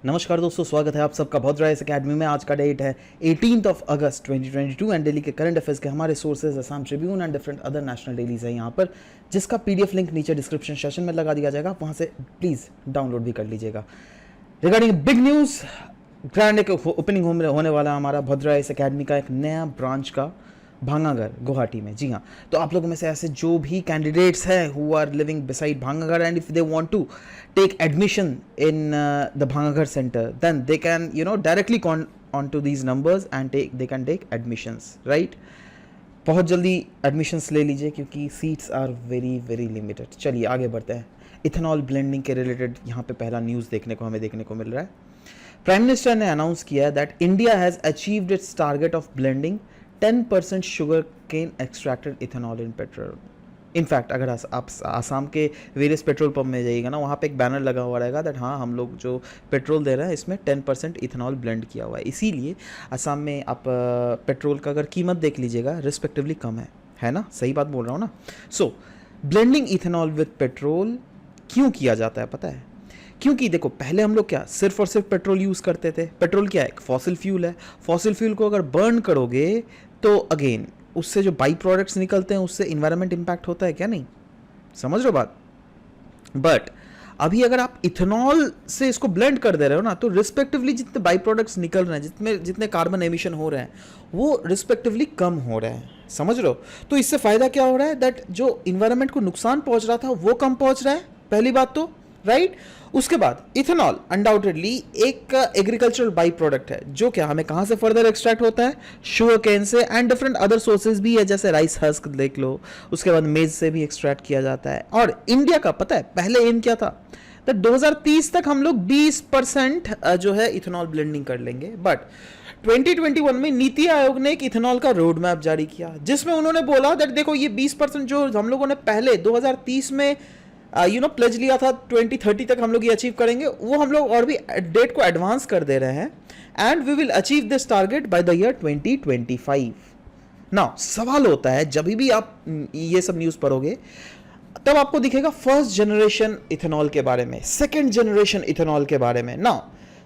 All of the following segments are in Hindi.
नमस्कार दोस्तों, स्वागत है आप सबका भद्रा इस अकेडमी में। आज का डेट है 18 अगस्त 2022 एंड डेली के करंट अफेयर्स के हमारे sources Assam Tribune and different other national dailies है यहाँ पर, जिसका पीडीएफ लिंक नीचे डिस्क्रिप्शन सेशन में लगा दिया जाएगा। आप वहाँ से प्लीज़ डाउनलोड भी कर लीजिएगा। रिगार्डिंग बिग न्यूज़, ग्रैंड एक ओपनिंग होने वाला हमारा भद्रा इस अकेडमी का एक नया ब्रांच का भांगागढ़ गुवाहाटी में। जी हाँ, तो आप लोगों में से ऐसे जो भी कैंडिडेट्स हैं who are living beside Bhangagarh and if they want to take admission in the Bhangagarh centre, then they can directly on to these numbers and they can take admissions, right. बहुत जल्दी एडमिशंस ले लीजिए क्योंकि seats are very very limited. चलिए आगे बढ़ते हैं। इथेनॉल ब्लेंडिंग के रिलेटेड यहाँ पे पहला न्यूज़ हमें देखने को मिल रहा है। प्राइम मिनिस्टर ने अनाउंस किया that India has achieved its target of blending 10% sugar cane extracted ethanol in petrol. In fact अगर आप आसाम के वेरियस पेट्रोल पंप में जाइएगा ना, वहाँ पे एक बैनर लगा हुआ रहेगा दैट हाँ, हम लोग जो पेट्रोल दे रहे हैं इसमें 10% इथेनॉल ब्लेंड किया हुआ है। इसीलिए आसाम में आप पेट्रोल का अगर कीमत देख लीजिएगा रिस्पेक्टिवली कम है ना। सही बात बोल रहा हूँ ना। सो ब्लेंडिंग इथेनॉल विद पेट्रोल क्यों किया जाता है पता है? क्योंकि देखो, पहले हम लोग क्या सिर्फ और सिर्फ पेट्रोल यूज़ करते थे। पेट्रोल क्या है? एक फॉसिल फ्यूल है। फॉसिल फ्यूल को अगर बर्न करोगे तो अगेन उससे जो बाई प्रोडक्ट्स निकलते हैं उससे इन्वायरमेंट इंपैक्ट होता है क्या? नहीं, समझ रहे हो बात। बट अभी अगर आप इथेनॉल से इसको ब्लेंड कर दे रहे हो ना, तो रिस्पेक्टिवली जितने बाई प्रोडक्ट्स निकल रहे हैं, जितने कार्बन एमिशन हो रहे हैं, वो रिस्पेक्टिवली कम हो रहे हैं। समझ रहे हो? तो इससे फायदा क्या हो रहा है दैट जो इन्वायरमेंट को नुकसान पहुंच रहा था वो कम पहुंच रहा है, पहली बात तो, राइट। उसके बाद इथेनॉल अनडाउटेडली एक एग्रीकल्चरल बाई प्रोडक्ट है जो क्या हमें कहां से फर्दर एक्सट्रैक्ट होता है? शुगर केन से एंड डिफरेंट अदर सोर्सेज भी है, जैसे राइस हस्क देख लो, उसके बाद मेज से भी एक्सट्रैक्ट किया जाता है। और इंडिया का पता है पहले एम क्या था? तो 2030 तक हम लोग 20% जो है इथेनॉल ब्लेंडिंग कर लेंगे। बट 2021 में नीति आयोग ने एक इथेनॉल का रोड मैप जारी किया जिसमें उन्होंने बोला दैट देखो, ये 20% जो हम लोगों ने पहले 2030 में प्लेज लिया था 2030 तक हम लोग ये अचीव करेंगे, वो हम लोग और भी डेट को एडवांस कर दे रहे हैं and we will achieve this target by the year 2025। Now सवाल होता है, जब भी आप ये सब न्यूज़ पढ़ोगे तब आपको दिखेगा फर्स्ट जनरेशन इथेनॉल के बारे में, सेकेंड जनरेशन इथेनॉल के बारे में। नाउ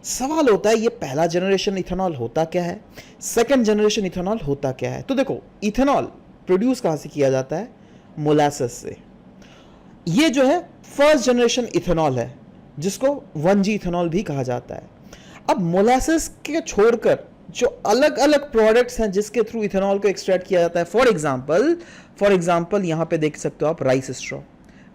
सवाल होता है, ये पहला जनरेशन इथेनॉल होता क्या है, सेकेंड जनरेशन इथेनॉल होता क्या है? तो देखो, इथेनॉल प्रोड्यूस कहाँ से किया जाता है? मोलासेस से। ये जो है फर्स्ट जनरेशन इथेनॉल है जिसको 1G इथेनॉल भी कहा जाता है। अब मोलासेस के छोड़कर जो अलग अलग प्रोडक्ट्स हैं जिसके थ्रू इथेनॉल को एक्सट्रैक्ट किया जाता है, फॉर एग्जांपल यहाँ पे देख सकते हो आप rice straw,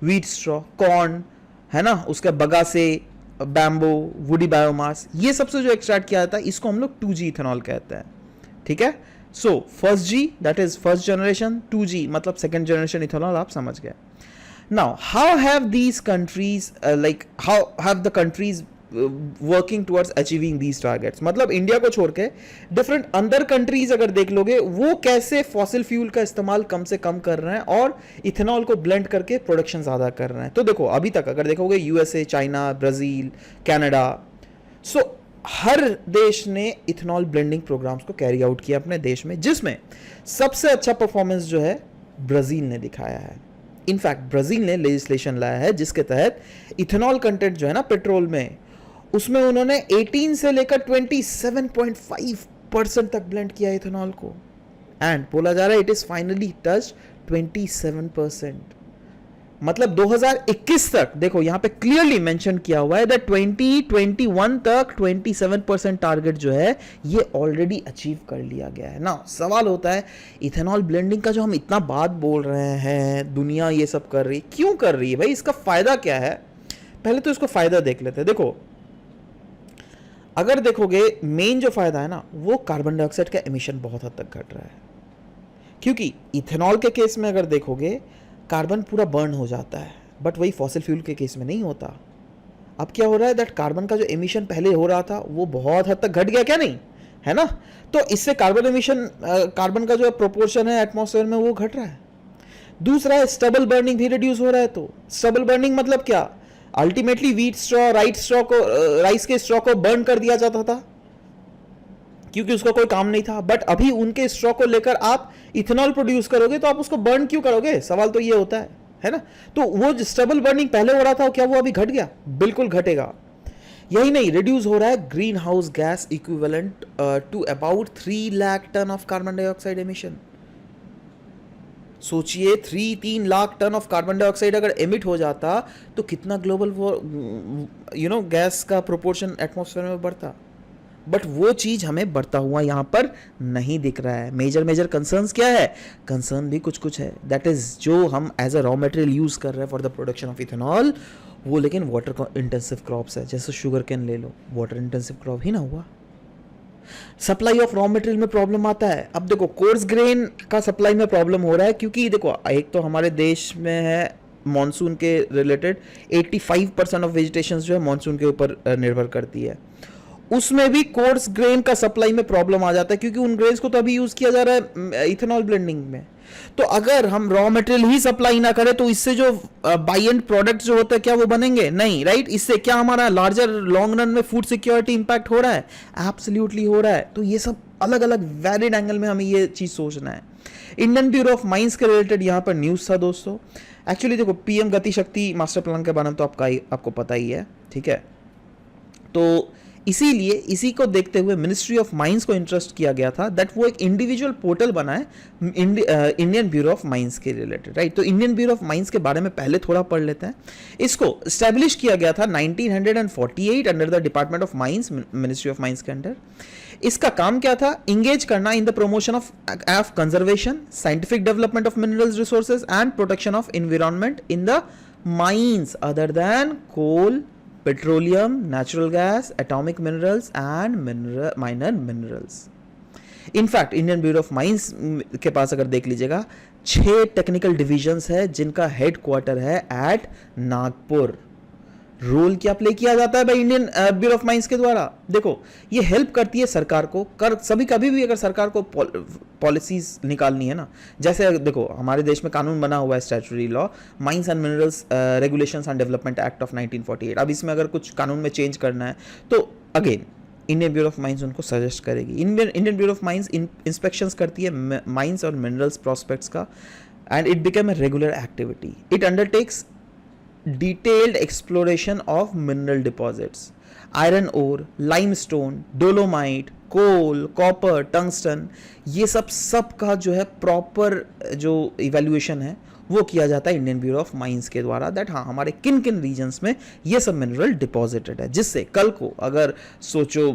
wheat straw, corn, है ना, उसके बगासे, बैम्बो, वुडी बायोमास, ये सबसे जो एक्सट्रैक्ट किया जाता है इसको हम लोग 2G इथेनॉल कहते हैं। ठीक है। So first G that is first generation, 2G मतलब सेकेंड जनरेशन इथेनॉल, आप समझ गए। Now, how have these countries, how have the countries working towards achieving these targets? मतलब इंडिया को छोड़ के डिफरेंट अदर कंट्रीज अगर देख लोगे, वो कैसे फॉसिल फ्यूल का इस्तेमाल कम से कम कर रहे हैं और इथेनॉल को ब्लेंड करके प्रोडक्शन ज़्यादा कर रहे हैं। तो देखो, अभी तक अगर देखोगे यूएसए, चाइना, ब्राज़ील, कनाडा, सो हर देश ने इथेनॉल ब्लेंडिंग प्रोग्राम्स को कैरी आउट किया अपने देश में, जिसमें सबसे अच्छा परफॉर्मेंस जो है ब्राज़ील ने दिखाया है। इनफैक्ट ब्राज़ील ने लेजिस्लेशन लाया है जिसके तहत इथेनॉल कंटेंट जो है ना पेट्रोल में, उसमें उन्होंने 18 से लेकर 27.5% तक ब्लेंड किया इथेनॉल को, एंड बोला जा रहा है इट इज फाइनली टच 27%। मतलब 2021 तक, देखो यहां पे क्लियरली मेंशन किया हुआ है दैट 2021 तक 27% टारगेट जो है ये ऑलरेडी अचीव कर लिया गया है ना। सवाल होता है, इथेनॉल ब्लेंडिंग का जो हम इतना बात बोल रहे हैं, दुनिया ये सब कर रही, क्यों कर रही है भाई? इसका फायदा क्या है? पहले तो इसको फायदा देख लेते हैं। देखो, अगर देखोगे मेन जो फायदा है ना, वो कार्बन डाइऑक्साइड का एमिशन बहुत हद तक घट रहा है, क्योंकि इथेनॉल के केस में अगर देखोगे कार्बन पूरा बर्न हो जाता है, बट वही फॉसिल फ्यूल के केस में नहीं होता। अब क्या हो रहा है दैट कार्बन का जो एमिशन पहले हो रहा था वो बहुत हद तक घट गया, क्या नहीं है ना? तो इससे कार्बन एमिशन, कार्बन का जो प्रोपोर्शन है एटमॉस्फेयर में वो घट रहा है। दूसरा है स्टबल बर्निंग भी रिड्यूस हो रहा है। तो स्टबल बर्निंग मतलब क्या? अल्टीमेटली व्हीट स्ट्रॉ, राइस के स्ट्रॉ को बर्न कर दिया जाता था क्योंकि उसका कोई काम नहीं था, बट अभी उनके स्ट्रॉ को लेकर आप इथेनॉल प्रोड्यूस करोगे तो आप उसको बर्न क्यों करोगे? सवाल तो ये होता है ना। तो वो स्टबल बर्निंग पहले हो रहा था, क्या वो अभी घट गया? बिल्कुल घटेगा। यही नहीं, रिड्यूस हो रहा है greenhouse gas equivalent to about 3 lakh ton of carbon dioxide emission. सोचिए 3 lakh ton of carbon dioxide अगर एमिट हो जाता तो कितना ग्लोबल गैस का प्रोपोर्शन एटमॉस्फेयर में बढ़ता। बट वो चीज हमें बढ़ता हुआ यहाँ पर नहीं दिख रहा है। मेजर कंसर्न्स क्या है? कंसर्न भी कुछ कुछ है, दैट इज जो हम as a raw material use कर रहे हैं for the production of ethanol, वो लेकिन वाटर इंटेंसिव क्रॉप्स है। जैसे शुगर कैन ले लो, वाटर इंटेंसिव क्रॉप ही ना हुआ। सप्लाई ऑफ रॉ मटेरियल में प्रॉब्लम आता है। अब देखो कोर्स ग्रेन का सप्लाई में प्रॉब्लम हो रहा है क्योंकि देखो एक तो हमारे देश में है मॉनसून के रिलेटेड 85% ऑफ वेजिटेशन जो है मॉनसून के ऊपर निर्भर करती है। उसमें भी कोर्स ग्रेन का सप्लाई में प्रॉब्लम आ जाता है क्योंकि उन ग्रेन्स को तो अभी यूज किया जा रहा है इथेनॉल ब्लेंडिंग में। तो अगर हम रॉ मटेरियल ही सप्लाई ना करें तो इससे जो बाई एंड प्रोडक्ट्स जो होते हैं क्या वो बनेंगे? नहीं, राइट। इससे क्या हमारा लार्जर लॉन्ग रन में फूड सिक्योरिटी इंपैक्ट हो रहा है? एब्सोल्युटली हो रहा है। तो ये सब अलग अलग वैलिड एंगल में हमें ये चीज सोचना है। इंडियन ब्यूरो ऑफ माइंस के रिलेटेड यहाँ पर न्यूज था दोस्तों। एक्चुअली देखो पीएम गति शक्ति मास्टर प्लान के बारे में तो आपको पता ही है, ठीक है। तो इसीलिए इसी को देखते हुए मिनिस्ट्री ऑफ माइंस को इंटरेस्ट किया गया था दैट वो एक इंडिविजुअल पोर्टल बनाए इंडियन ब्यूरो ऑफ माइंस के रिलेटेड, राइट। तो इंडियन ब्यूरो ऑफ माइंस के बारे में पहले थोड़ा पढ़ लेते हैं। इसको स्टैब्लिश किया गया था 1948 under the department of mines, ministry of mines के अंडर। इसका काम क्या था? इंगेज करना in the promotion of conservation, scientific development of minerals resources and protection of environment in the mines other than coal, petroleum, natural gas, atomic minerals and minor minerals. In fact Indian bureau of mines के पास अगर देख लीजिएगा 6 टेक्निकल डिविजन्स है जिनका हेड क्वार्टर है एट नागपुर। रोल क्या प्ले किया जाता है भाई इंडियन ब्यूरो ऑफ माइंस के द्वारा? देखो ये हेल्प करती है सरकार को कभी भी अगर सरकार को पॉलिसीज निकालनी है ना, जैसे देखो हमारे देश में कानून बना हुआ है statutory law, mines and minerals regulations and development act of 1948। अब इसमें अगर कुछ कानून में चेंज करना है तो again Indian bureau of mines उनको सजेस्ट करेगी। Indian bureau of mines inspections करती है माइंस और मिनरल्स प्रोस्पेक्ट्स का and it become a regular activity. It undertakes detailed exploration of mineral deposits, iron ore, limestone, dolomite, coal, copper, tungsten, ये सब का जो है प्रॉपर जो इवेल्युएशन है वो किया जाता है इंडियन ब्यूरो ऑफ माइंस के द्वारा, दैट हाँ हमारे किन किन रीजन्स में ये सब मिनरल डिपॉजिटेड है, जिससे कल को अगर सोचो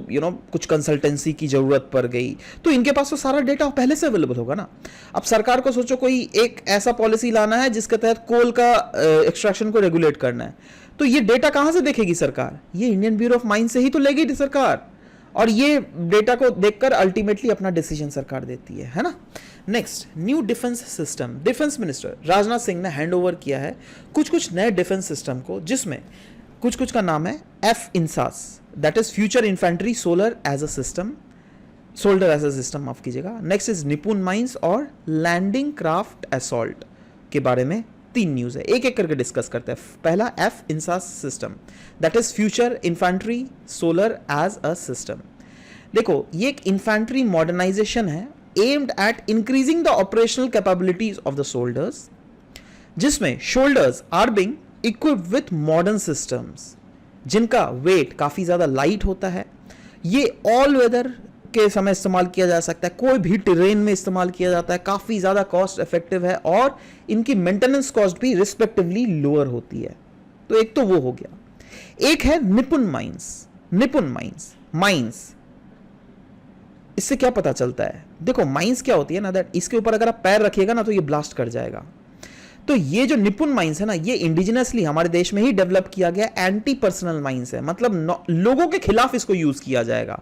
कुछ कंसल्टेंसी की जरूरत पड़ गई तो इनके पास तो सारा डेटा पहले से अवेलेबल होगा ना। अब सरकार को सोचो कोई एक ऐसा पॉलिसी लाना है जिसके तहत कोल का एक्सट्रैक्शन को रेगुलेट करना है, तो ये डेटा कहां से देखेगी सरकार? ये इंडियन ब्यूरो ऑफ माइंस से ही तो लेगी सरकार, और ये डेटा को देखकर अल्टीमेटली अपना डिसीजन सरकार देती है ना। Next, new defence system. Defence minister Rajnath Singh ने हैंड ओवर किया है कुछ नए डिफेंस सिस्टम को, जिसमें कुछ का नाम है FINSAS, that is future infantry solar as a system, soldier as a system, माफ कीजिएगा। नेक्स्ट इज निपुण माइंस और लैंडिंग क्राफ्ट असॉल्ट के बारे में 3 न्यूज है, एक करके डिस्कस करते हैं। पहला FINSAS system, that is future infantry solar as a system. देखो ये एक इन्फेंट्री मॉडर्नाइजेशन है aimed at increasing the operational capabilities of the soldiers, जिसमें shoulders are being equipped with modern systems जिनका weight काफी ज्यादा लाइट होता है। ये ऑल वेदर के समय इस्तेमाल किया जा सकता है, कोई भी टेरेन में इस्तेमाल किया जाता है, काफी ज्यादा कॉस्ट इफेक्टिव है और इनकी मेंटेनेंस कॉस्ट भी रिस्पेक्टिवली लोअर होती है। तो एक तो वो हो गया। एक है निपुण माइंस। माइंस इससे क्या पता चलता है? देखो माइंस क्या होती है ना, दैट इसके ऊपर अगर आप पैर रखिएगा ना तो ये ब्लास्ट कर जाएगा। तो ये जो निपुण माइंस है ना, ये इंडिजिनसली हमारे देश में ही डेवलप किया गया एंटी पर्सनल माइंस है, मतलब लोगों के खिलाफ इसको यूज किया जाएगा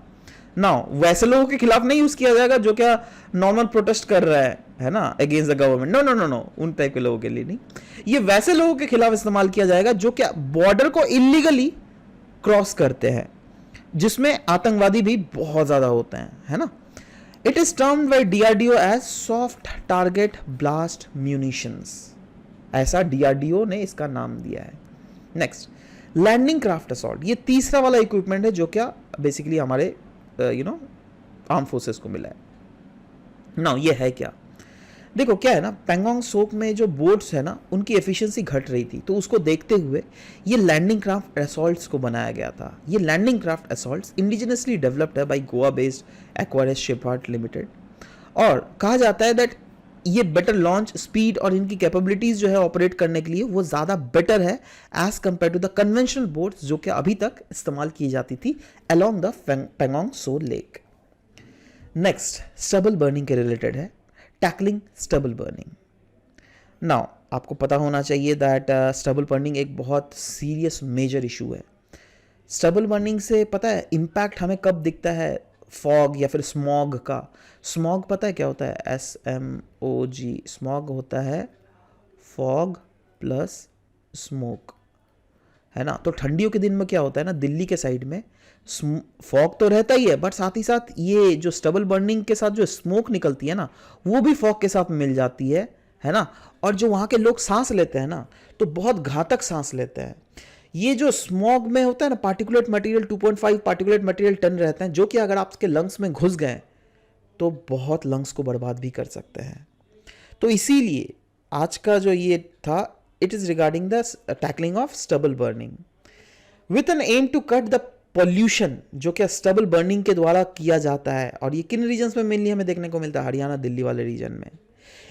ना, वैसे लोगों के खिलाफ नहीं यूज किया जाएगा जो क्या नॉर्मल प्रोटेस्ट कर रहा है ना अगेंस्ट द गवर्नमेंट। नो, उन टाइप के लोगों के लिए नहीं, ये वैसे लोगों के खिलाफ इस्तेमाल किया जाएगा जो क्या बॉर्डर को इलीगली क्रॉस करते हैं, जिसमें आतंकवादी भी बहुत ज्यादा होते हैं, है ना। It is termed by DRDO as soft target blast munitions, ऐसा DRDO ने इसका नाम दिया है। नेक्स्ट, लैंडिंग क्राफ्ट असॉल्ट, ये तीसरा वाला इक्विपमेंट है जो क्या बेसिकली हमारे आर्म फोर्सेस को मिला है। नाउ ये है क्या? देखो क्या है ना, पेंगोंग सोक में जो बोट्स है ना उनकी एफिशिएंसी घट रही थी, तो उसको देखते हुए ये लैंडिंग क्राफ्ट असॉल्ट्स को बनाया गया था। ये landing craft assaults indigenously developed है by Goa based Aquarius shipyard limited, और कहा जाता है दैट ये बेटर लॉन्च स्पीड और इनकी कैपेबिलिटीज जो है ऑपरेट करने के लिए वो ज़्यादा बेटर है as compared to the conventional boats जो कि अभी तक इस्तेमाल की जाती थी along the Pangong Tso lake. Next stubble burning के रिलेटेड है, टैकलिंग स्टबल बर्निंग। नाउ आपको पता होना चाहिए दैट स्टबल बर्निंग एक बहुत सीरियस मेजर इशू है। स्टबल बर्निंग से पता है इम्पैक्ट हमें कब दिखता है, फॉग या फिर स्मॉग का। स्मॉग पता है क्या होता है, SMOG। स्मॉग होता है फॉग प्लस स्मोक, है ना। तो ठंडियों के दिन में क्या होता है ना, दिल्ली के साइड में फॉग तो रहता ही है, बट साथ ही साथ ये जो स्टबल बर्निंग के साथ जो स्मोक निकलती है ना, वो भी फॉग के साथ मिल जाती है ना। और जो वहाँ के लोग सांस लेते हैं ना, तो बहुत घातक सांस लेते हैं। ये जो स्मॉग में होता है ना, particulate material 2.5 particulate material ton रहते हैं, जो कि अगर आपके लंग्स में घुस गए तो बहुत लंग्स को बर्बाद भी कर सकते हैं। तो इसीलिए आज का जो ये था, it is regarding the tackling of stubble burning with an aim to cut the pollution जो कि स्टबल बर्निंग के द्वारा किया जाता है। और ये किन रीजन्स में मेनली हमें देखने को मिलता है, हरियाणा दिल्ली वाले रीजन में।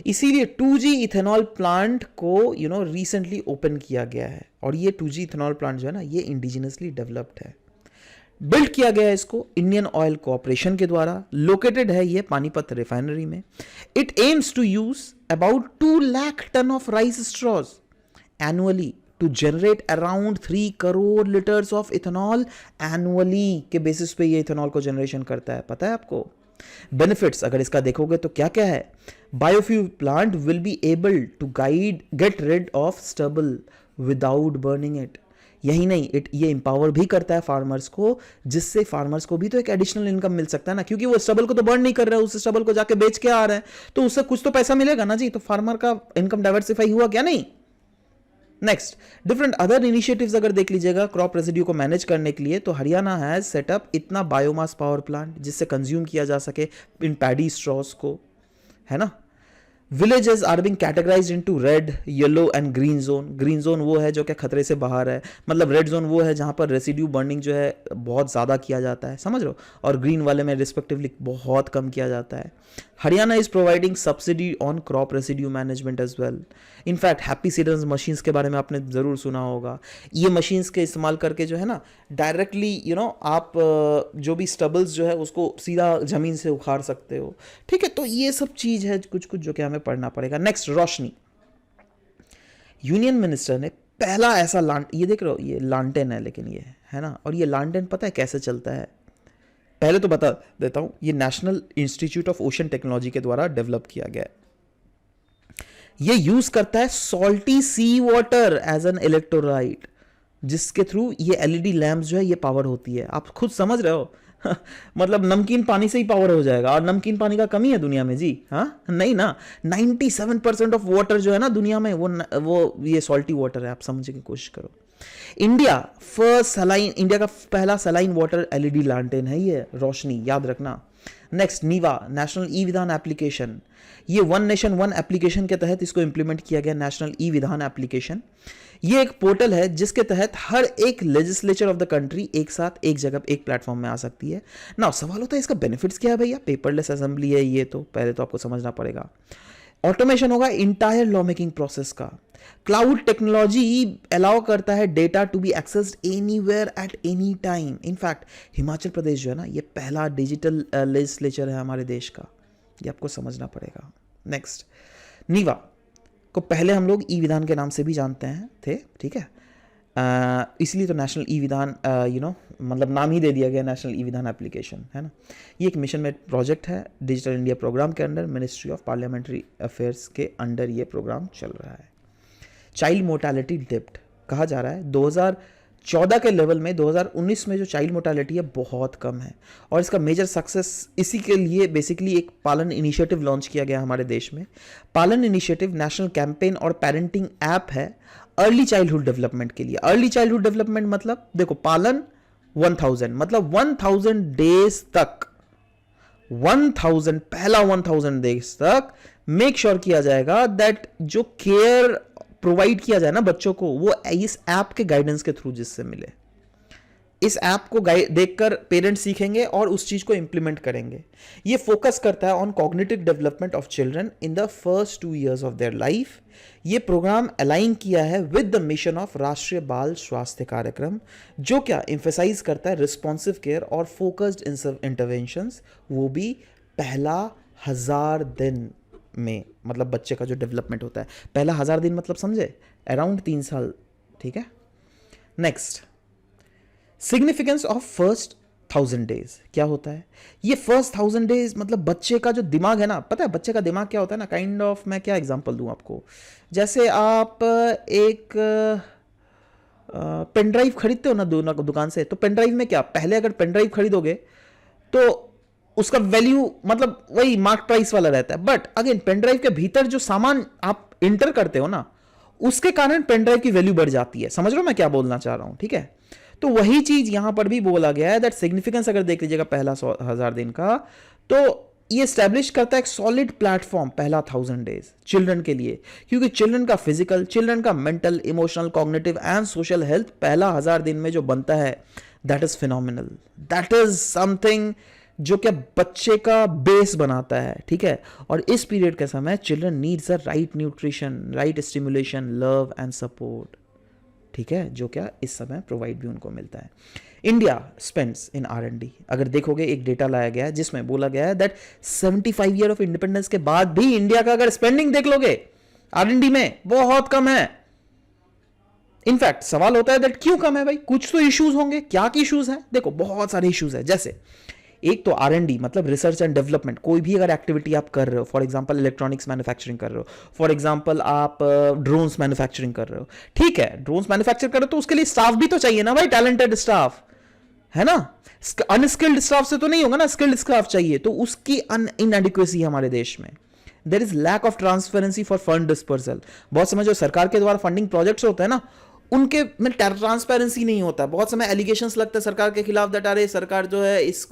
इसीलिए 2G इथेनॉल प्लांट को रिसेंटली ओपन किया गया है, और ये 2G इथेनॉल प्लांट जो है ना, ये इंडिजिनसली डेवलप्ड है, बिल्ड किया गया है इसको इंडियन ऑयल कॉर्पोरेशन के द्वारा। लोकेटेड है ये पानीपत रिफाइनरी में। It aims to use about 2 lakh ton of rice straws annually to generate around 3 crore litres of ethanol annually के बेसिस पे ये इथेनॉल को जनरेशन करता है। पता है आपको बेनिफिट्स अगर इसका देखोगे तो क्या क्या है। Biofuel plant will be able to get rid of stubble without burning it. यही नहीं, ये इंपावर भी करता है फार्मर्स को, जिससे फार्मर्स को भी तो एक एडिशनल इनकम मिल सकता है ना, क्योंकि वो स्टबल को तो बर्न नहीं कर रहे हैं, उस स्टबल को जाके बेच के आ रहे हैं, तो उससे कुछ तो पैसा मिलेगा ना जी। तो फार्मर का इनकम डाइवर्सिफाई हुआ क्या नहीं। नेक्स्ट, डिफरेंट अदर इनिशिएटिव्स अगर देख लीजिएगा क्रॉप रेसिड्यू को मैनेज करने के लिए, तो हरियाणा हैज सेटअप इतना बायोमास पावर प्लांट जिससे कंज्यूम किया जा सके इन पैडी स्ट्रॉस को, है ना। Villages are being categorised into red, yellow and green zone. Green zone वो है जो कि खतरे से बाहर है, मतलब रेड जोन वो है जहां पर रेसिड्यू बर्निंग जो है बहुत ज़्यादा किया जाता है, समझ रहे हो, और ग्रीन वाले में रिस्पेक्टिवली बहुत कम किया जाता है। Haryana is providing subsidy on crop residue management as well. In fact happy seeders machines के बारे में आपने ज़रूर सुना होगा। ये मशीन्स के इस्तेमाल करके जो है ना, डायरेक्टली आप जो भी स्टबल्स जो है उसको सीधा ज़मीन से उखाड़ सकते हो, ठीक है। तो ये सब चीज़ है कुछ कुछ जो कि हमें पढ़ना पड़ेगा। नेक्स्ट, रोशनी। यूनियन मिनिस्टर ने पहला ऐसा ये देख रहे हो, ये लालटेन है लेकिन ये है ना, और ये लालटेन पता है कैसे चलता है, पहले तो बता देता हूं। ये national institute of ocean technology के द्वारा डेवलप किया गया है। ये यूज करता है salty sea water as an electrolyte, जिसके थ्रू ये एलईडी लैंप्स जो है ये पावर होती है। आप खुद समझ रहे हो मतलब नमकीन पानी से ही पावर हो जाएगा, और नमकीन पानी का कमी है दुनिया में जी, हाँ नहीं ना। 97% ऑफ वाटर जो है ना दुनिया में वो ये सॉल्टी वाटर है, आप समझने की कोशिश करो। इंडिया का पहला सलाइन वाटर एलईडी लैंटेन है ये रोशनी, याद रखना। नेक्स्ट, नीवा नेशनल ई विधान एप्लीकेशन। ये वन नेशन वन एप्लीकेशन के तहत इसको इंप्लीमेंट किया गया, नेशनल ई विधान एप्लीकेशन। ये एक पोर्टल है जिसके तहत हर एक लेजिस्लेचर ऑफ द कंट्री एक साथ एक जगह एक प्लेटफॉर्म में आ सकती है ना। सवाल होता है इसका बेनिफिट्स क्या है भैया, पेपरलेस असेंबली है ये, तो पहले तो आपको समझना पड़ेगा। ऑटोमेशन होगा इंटायर लॉ मेकिंग प्रोसेस का। क्लाउड टेक्नोलॉजी अलाउ करता है data to be accessed anywhere at any time. In fact Himachal Pradesh जो है ना, ये पहला डिजिटल लेजिस्लेचर है हमारे देश का, ये आपको समझना पड़ेगा। नेक्स्ट, नीवा को पहले हम लोग ई विधान के नाम से भी जानते हैं थे, ठीक है। इसलिए तो नेशनल ई विधान मतलब नाम ही दे दिया गया नेशनल ई विधान एप्लीकेशन, है ना। ये एक मिशन मेड प्रोजेक्ट है, डिजिटल इंडिया प्रोग्राम के under ministry of parliamentary affairs के अंडर ये प्रोग्राम चल रहा है। चाइल्ड मोर्टेलिटी डिप्ट कहा जा रहा है 2014 के लेवल में 2019 में जो चाइल्ड मोर्टेलिटी है बहुत कम है, और इसका मेजर सक्सेस इसी के लिए बेसिकली एक पालन इनिशिएटिव लॉन्च किया गया हमारे देश में। पालन इनिशिएटिव नेशनल कैंपेन और पेरेंटिंग ऐप है अर्ली चाइल्डहुड डेवलपमेंट के लिए। अर्ली चाइल्डहुड डेवलपमेंट मतलब देखो, पालन 1000 मतलब 1000 डेज तक 1000 पहला 1000 डेज तक मेक श्योर किया जाएगा दैट जो केयर प्रोवाइड किया जाए ना बच्चों को, वो इस ऐप के गाइडेंस के थ्रू जिससे मिले। इस ऐप को देखकर पेरेंट्स सीखेंगे और उस चीज को इंप्लीमेंट करेंगे। ये फोकस करता है on cognitive development of children in the first 2 years of their life. ये प्रोग्राम अलाइन किया है विद द मिशन ऑफ राष्ट्रीय बाल स्वास्थ्य कार्यक्रम, जो क्या एम्फेसाइज करता है रिस्पॉन्सिव केयर और फोकस्ड इंटरवेंशंस, वो भी पहला 1000 दिन में। मतलब बच्चे का जो डेवलपमेंट होता है पहला 1000 दिन, मतलब समझे, अराउंड 3 साल। ठीक है, next significance of first 1000 days क्या होता है? ये फर्स्ट 1000 डेज मतलब बच्चे का जो दिमाग है ना, पता है बच्चे का दिमाग क्या होता है ना, काइंड ऑफ, मैं क्या एग्जांपल दूं आपको, जैसे आप एक पेन ड्राइव खरीदते हो ना दुकान से, तो पेन ड्राइव में क्या, पहले अगर पेन ड्राइव खरीदोगे तो उसका वैल्यू मतलब वही मार्क प्राइस वाला रहता है, बट अगेन पेन ड्राइव के भीतर जो सामान आप इंटर करते हो ना, उसके कारण पेन ड्राइव की वैल्यू बढ़ जाती है। समझ रहे हो मैं क्या बोलना चाह रहा हूं? ठीक है, तो वही चीज यहां पर भी बोला गया है दैट सिग्निफिकेंस अगर देख लीजिएगा पहला 1000 दिन का, तो ये स्टैब्लिश करता है एक सॉलिड प्लेटफॉर्म पहला 1000 डेज चिल्ड्रन के लिए, क्योंकि चिल्ड्रन का फिजिकल, चिल्ड्रन का mental, emotional, cognitive and social health पहला 1000 दिन में जो बनता है, that is phenomenal, that is something जो क्या बच्चे का बेस बनाता है। ठीक है, और इस पीरियड के समय children needs a right nutrition, right stimulation, love and support. ठीक है, जो क्या इस समय प्रोवाइड भी उनको मिलता है। इंडिया स्पेंड्स इन R&D, अगर देखोगे एक डेटा लाया गया है जिसमें बोला गया है दैट 75 ईयर ऑफ इंडिपेंडेंस के बाद भी इंडिया का अगर स्पेंडिंग देख लोगे R&D में बहुत कम है। इनफैक्ट सवाल होता है दैट क्यों कम है भाई, कुछ तो इश्यूज होंगे। क्या की इश्यूज है? देखो बहुत सारे इश्यूज है, जैसे एक तो R&D मतलब रिसर्च एंड डेवलपमेंट, कोई भी अगर एक्टिविटी आप कर रहे हो, फॉर एग्जांपल इलेक्ट्रॉनिक्स मैन्युफैक्चरिंग कर रहे हो, फॉर एग्जांपल आप ड्रोन्स मैन्युफैक्चरिंग कर रहे हो, ठीक है, ड्रोन्स मैन्युफैक्चर कर रहे हो तो उसके लिए स्टाफ भी तो चाहिए ना भाई, टैलेंटेड स्टाफ, है ना, अनस्किल्ड स्टाफ से तो नहीं होगा ना, स्किल्ड स्टाफ चाहिए, तो उसकी इनएडिक्वेसी है हमारे देश में। There is lack of transparency for fund dispersal, बहुत समय जो सरकार के द्वारा फंडिंग प्रोजेक्ट्स होते हैं ना, उनके में ट्रांसपेरेंसी नहीं होता, बहुत समय एलिगेशंस लगते हैं सरकार के खिलाफ दैट अरे सरकार जो है इस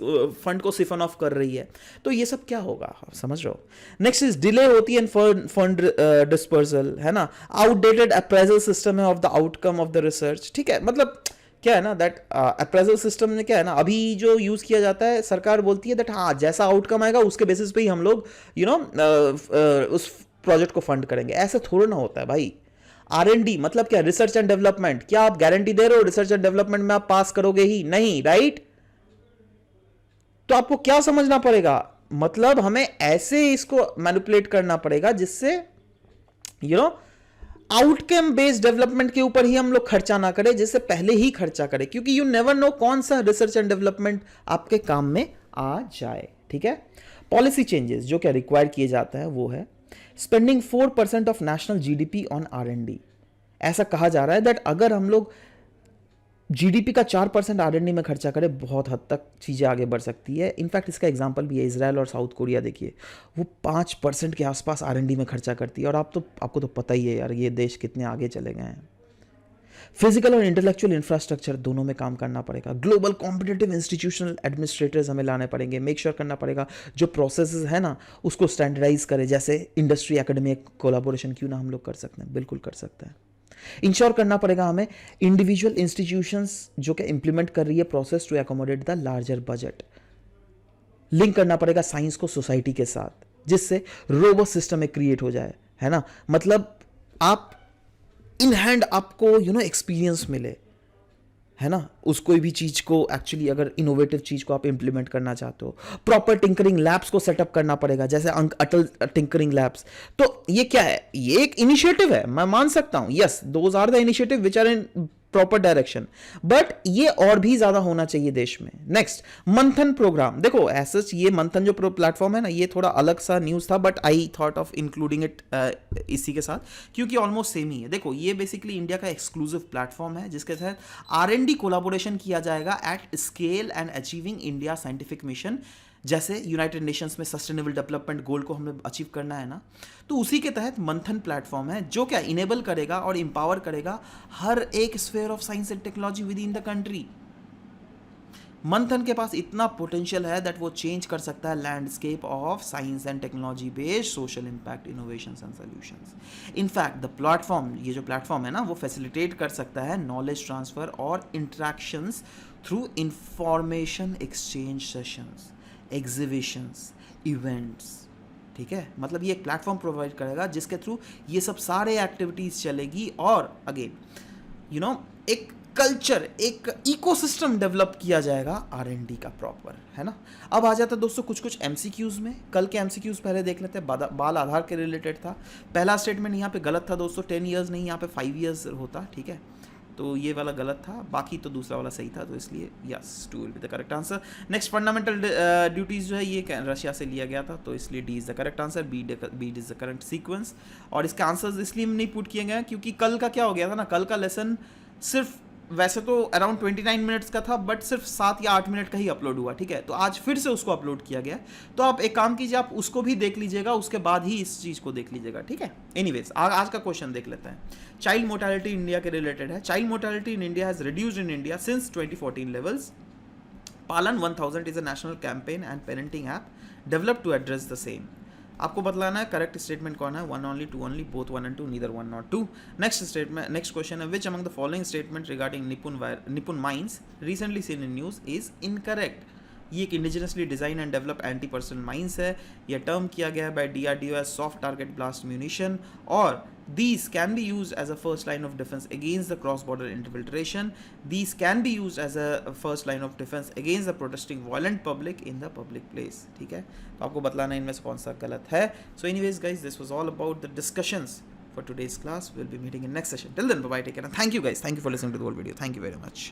फंड को सिफन ऑफ कर रही है, तो ये सब क्या होगा, आप समझ रहे हो। नेक्स्ट इज डिले होती है फंड डिस्पर्सल, है ना, आउटडेटेड अप्रेजल सिस्टम है of the outcome of the research. ठीक है, मतलब क्या है ना दैट अप्रेजल सिस्टम में क्या है ना, अभी जो यूज किया जाता है, सरकार बोलती है दैट हाँ जैसा आउटकम आएगा उसके बेसिस पे ही हम लोग उस प्रोजेक्ट को फंड करेंगे, ऐसा थोड़ा ना होता है भाई। R&D मतलब क्या, रिसर्च एंड डेवलपमेंट, क्या आप गारंटी दे रहे हो रिसर्च एंड डेवलपमेंट में आप पास करोगे ही नहीं, राइट? तो आपको क्या समझना पड़ेगा, मतलब हमें ऐसे इसको मैनिपुलेट करना पड़ेगा जिससे आउटकम बेस्ड डेवलपमेंट के ऊपर ही हम लोग खर्चा ना करें, जिससे पहले ही खर्चा करें, क्योंकि यू नेवर नो कौन सा रिसर्च एंड डेवलपमेंट आपके काम में आ जाए। ठीक है, पॉलिसी चेंजेस जो क्या रिक्वायर किए जाता है वो है spending 4% of national GDP on R&D। ऐसा कहा जा रहा है दैट अगर हम लोग जीडीपी का 4% R&D में खर्चा करें, बहुत हद तक चीज़ें आगे बढ़ सकती है। इनफैक्ट इसका एग्जांपल भी है, इजराइल और साउथ कोरिया देखिए, वो 5% के आसपास R&D में खर्चा करती है, और आपको तो पता ही है यार ये देश कितने आगे चले गए हैं। फिजिकल और इंटेलेक्चुअल इंफ्रास्ट्रक्चर दोनों में काम करना पड़ेगा। ग्लोबल कॉम्पिटिटिव इंस्टीट्यूशनल एडमिनिस्ट्रेटर्स हमें लाने पड़ेंगे। मेक श्योर करना पड़ेगा जो प्रोसेसेस है ना उसको स्टैंडर्डाइज करें, जैसे इंडस्ट्री एकेडमिक कोलाबोरेशन क्यों ना हम लोग कर सकते हैं, बिल्कुल कर सकते हैं। इंश्योर करना पड़ेगा हमें इंडिविजुअल इंस्टीट्यूशंस जो कि इंप्लीमेंट कर रही है process to accommodate the larger budget. Link करना पड़ेगा साइंस को सोसाइटी के साथ, जिससे रोबोस्ट सिस्टम एक क्रिएट हो जाए, है ना, मतलब आप इन हैंड आपको एक्सपीरियंस मिले, है ना, उस कोई भी चीज को एक्चुअली अगर इनोवेटिव चीज को आप इंप्लीमेंट करना चाहते हो। प्रॉपर टिंकरिंग लैब्स को सेटअप करना पड़ेगा, जैसे अटल टिंकरिंग लैब्स। तो ये क्या है, ये एक इनिशिएटिव है, मैं मान सकता हूं, yes those are the initiative which are in proper direction, but ये और भी ज्यादा होना चाहिए देश में। नेक्स्ट मंथन प्रोग्राम, देखो ऐसा ये मंथन जो प्लेटफॉर्म है ना, ये थोड़ा अलग सा न्यूज था, but I thought of including it इसी के साथ, क्योंकि ऑलमोस्ट सेम ही है। देखो ये बेसिकली इंडिया का एक्सक्लूसिव प्लेटफॉर्म है जिसके तहत R&D कोलाबोरेशन किया जाएगा at scale and achieving India scientific mission. जैसे यूनाइटेड नेशंस में सस्टेनेबल डेवलपमेंट गोल को हमें अचीव करना है ना, तो उसी के तहत मंथन प्लेटफॉर्म है जो क्या इनेबल करेगा और इंपावर करेगा हर एक sphere of science and technology with in the country. मंथन के पास इतना पोटेंशियल है दैट वो चेंज कर सकता है landscape of science and technology based social impact innovations and solutions. In fact the platform, ये जो प्लेटफॉर्म है ना, वो फैसिलिटेट कर सकता है नॉलेज ट्रांसफर और interactions through information exchange sessions, exhibitions, events. ठीक है, मतलब ये एक प्लेटफॉर्म प्रोवाइड करेगा जिसके थ्रू ये सब सारे एक्टिविटीज़ चलेगी और अगेन यू नो एक कल्चर, एक इकोसिस्टम डेवलप किया जाएगा R&D का प्रॉपर, है ना। अब आ जाता है दोस्तों कुछ MCQs में। कल के MCQs पहले देख लेते हैं। बाल आधार के रिलेटेड था। पहला स्टेटमेंट यहाँ पे गलत था दोस्तों, 10 ईयर्स नहीं, यहाँ पे 5 ईयर्स होता। ठीक है, तो ये वाला गलत था, बाकी तो दूसरा वाला सही था, तो इसलिए yes 2 will be the correct answer. Next fundamental duties जो है ये रशिया से लिया गया था, तो इसलिए D is the correct answer, B is the correct sequence. और इसके आंसर्स इसलिए नहीं पुट किए गए क्योंकि कल का क्या हो गया था ना, कल का लेसन सिर्फ वैसे तो अराउंड 29 मिनट्स का था, बट सिर्फ 7 या 8 मिनट का ही अपलोड हुआ। ठीक है, तो आज फिर से उसको अपलोड किया गया, तो आप एक काम कीजिए, आप उसको भी देख लीजिएगा, उसके बाद ही इस चीज़ को देख लीजिएगा। ठीक है, एनीवेज आज का क्वेश्चन देख लेते हैं। चाइल्ड मोर्टेलिटी इंडिया के रिलेटेड है। Child mortality in India has reduced in India since 2014 levels. Palan 1000 is a national campaign and parenting app developed to address the same. आपको बतलाना है करेक्ट स्टेटमेंट कौन है, 1 only, 2 only, both 1 and 2, neither 1 nor 2। Next statement, next question है, which among the following statement regarding Nipun mines recently seen in news is incorrect. ये एक indigenously design and develop anti personnel mines है। यह टर्म किया गया है by DRDO as soft target blast munition, और these can be used as a first line of defense against the cross-border infiltration. These can be used as a first line of defense against the protesting violent public in the public place। ठीक है, तो आपको बतलाना इनमें से कौन सा गलत है। So anyways guys, this was all about the discussions for today's class. We'll be meeting in next session. Till then, bye bye, take care, and thank you guys, thank you for listening to the whole video, thank you very much।